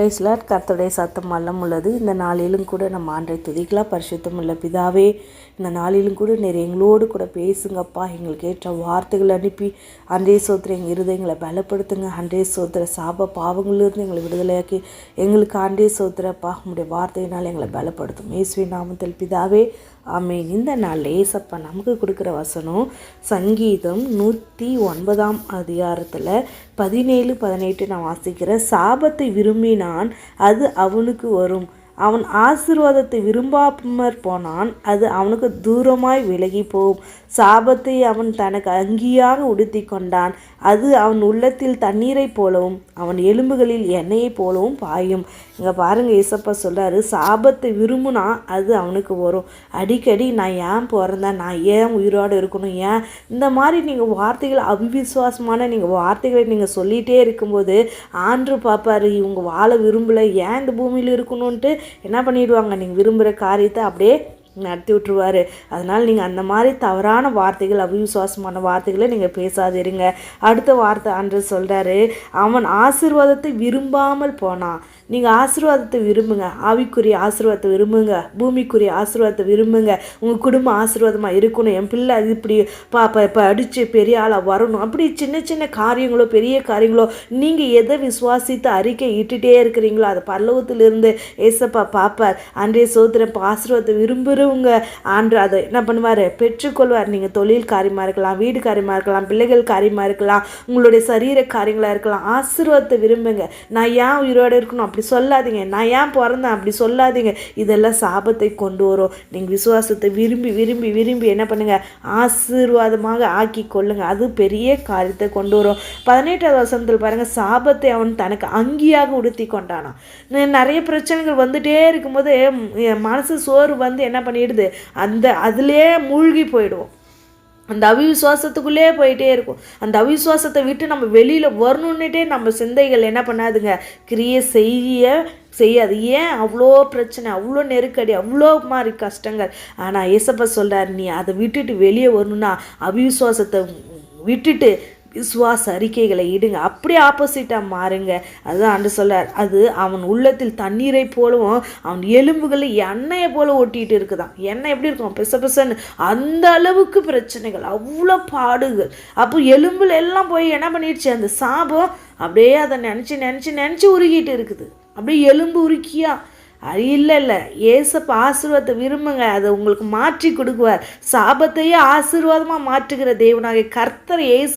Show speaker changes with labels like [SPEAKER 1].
[SPEAKER 1] Price Lord. கர்த்தருடைய சத்தம் வல்லம் உள்ளது. இந்த நாளிலும் கூட நம்ம ஆண்டை துதிக்கலாம். பரிசுத்தம் உள்ள பிதாவே, இந்த நாளிலும் கூட நீர் எங்களோடு கூட பேசுங்கப்பா. எங்களுக்கு ஏற்ற வார்த்தைகள் அனுப்பி அன்றே சோத்திர எங்கள் இருதயங்களை பலப்படுத்துங்க. அன்றே சோத்திர சாப பாவங்களிலிருந்து எங்களை விடுதலையாக்கி எங்களுக்கு அன்றே சோத்திரப்பா உங்களுடைய வார்த்தையினால் எங்களை பலப்படுத்தும். இயேசுவின் நாமத்தில் பிதாவே, ஆமென். இந்த நாளில் ஏசப்பா நமக்கு கொடுக்குற வசனம் சங்கீதம் 109 அதிகாரத்தில் 17-18 நான் வாசிக்கிறேன். சாபத்தை விரும்பினான், அது அவனுக்கு வரும். அவன் ஆசீர்வாதத்தை விரும்பாமற் போனான், அது அவனுக்கு தூரமாய் விலகி போகும். சாபத்தை அவன் தனக்கு அங்கியாக உடுத்தி கொண்டான், அது அவன் உள்ளத்தில் தண்ணீரை போலவும் அவன் எலும்புகளில் எண்ணெயை போலவும் பாயும். இங்கே பாருங்கள், ஏசப்பா சொல்கிறாரு, சாபத்தை விரும்புனா அது அவனுக்கு வரும். அடிக்கடி நான் ஏன் பிறந்தேன், நான் ஏன் உயிரோடு இருக்கணும், ஏன் இந்த மாதிரி நீங்கள் வார்த்தைகள் அவிசுவாசமான நீங்கள் வார்த்தைகளை நீங்கள் சொல்லிகிட்டே இருக்கும்போது ஆண்டு பார்ப்பார், இவங்க வாழ விரும்பலை, ஏன் இந்த பூமியில் இருக்கணும்ன்ட்டு என்ன பண்ணிடுவாங்க, நீங்கள் விரும்புகிற காரியத்தை அப்படியே நடத்தி விட்டுருவார். அதனால் நீங்கள் அந்த மாதிரி தவறான வார்த்தைகள் அவிசுவாசமான வார்த்தைகளை நீங்கள் பேசாதிருங்க. அடுத்த வார்த்தை ஆண்டு சொல்கிறாரு, அவன் ஆசீர்வாதத்தை விரும்பாமல் போனான். நீங்கள் ஆசீர்வாதத்தை விரும்புங்க, ஆவிக்குரிய ஆசீர்வாதத்தை விரும்புங்க, பூமிக்குரிய ஆசீர்வாதத்தை விரும்புங்க. உங்கள் குடும்பம் ஆசீர்வாதமாக இருக்கணும், என் பிள்ளை அது இப்படி இப்போ அடித்து பெரிய ஆளாக வரணும், அப்படி சின்ன சின்ன காரியங்களோ பெரிய காரியங்களோ நீங்கள் எதை விசுவாசித்து அறிக்கை இட்டுகிட்டே இருக்கிறீங்களோ அதை பரலோகத்திலிருந்து ஏசப்பா பார்ப்பார். அன்றைய சோதரன் ஆசீர்வாதத்தை விரும்புகிறவங்க ஆண்டு அதை என்ன பண்ணுவார், பெற்றுக்கொள்வார். நீங்கள் தொழில் காரியமாக இருக்கலாம், வீடு காரியமாக இருக்கலாம், பிள்ளைகள் காரியமாக இருக்கலாம், உங்களுடைய சரீர காரியங்களாக இருக்கலாம். ஆசீர்வாதத்தை விரும்புங்க. நான் ஏன் உயிரோடு இருக்கணும் அப்படி சொல்லாதீங்க, நான் ஏன் பிறந்தேன் அப்படி சொல்லாதீங்க. இதெல்லாம் சாபத்தை கொண்டு வரும். நீங்கள் விசுவாசத்தை விரும்பி விரும்பி விரும்பி என்ன பண்ணுங்கள், ஆசீர்வாதமாக ஆக்கி கொள்ளுங்க. அது பெரிய காரியத்தை கொண்டு வரும். 18வது வசனத்தில் பாருங்கள், சாபத்தை அவன் தனக்கு அங்கியாக உடுத்தி கொண்டானா. நிறைய பிரச்சனைகள் வந்துட்டே இருக்கும்போது மனசு சோறு வந்து என்ன பண்ணிடுது, அதிலே மூழ்கி போயிடுவோம். அந்த அவிசுவாசத்துக்குள்ளே போயிட்டே இருக்கும். அந்த அவிசுவாசத்தை விட்டு நம்ம வெளியில் வரணுன்னுட்டே நம்ம சிந்தைகள் என்ன பண்ணாதுங்க, கிரியை செய்யாது. ஏன் அவ்வளோ பிரச்சனை, அவ்வளோ நெருக்கடி, அவ்வளோ மாதிரி கஷ்டங்கள். ஆனால் ஏசப்பா சொல்கிறார், நீ அதை விட்டுட்டு வெளியே வரணுன்னா அவிசுவாசத்தை விட்டுட்டு விசுவாச அறிக்கைகளை இடுங்க, அப்படியே ஆப்போசிட்டாக மாறுங்க. அதுதான் ஆண்டு சொல்கிறார், அது அவன் உள்ளத்தில் தண்ணீரை போலவும் அவன் எலும்புகளை எண்ணெயை போல ஒட்டிகிட்டு இருக்குதான். எண்ணெய் எப்படி இருக்கும், பிசன்னு அந்த அளவுக்கு பிரச்சனைகள், அவ்வளோ பாடுகள். அப்போ எலும்புல எல்லாம் போய் என்ன பண்ணிடுச்சு, அந்த சாபம் அப்படியே அதை நினச்சி உருகிட்டு இருக்குது. அப்படியே எலும்பு உருக்கியா இல்லை ஏசப்பா ஆசீர்வாதத்தை விரும்புங்க, அதை உங்களுக்கு மாற்றி கொடுக்குவார். சாபத்தையே ஆசீர்வாதமாக மாற்றுகிற தேவனாகிய கர்த்தர் ஏசு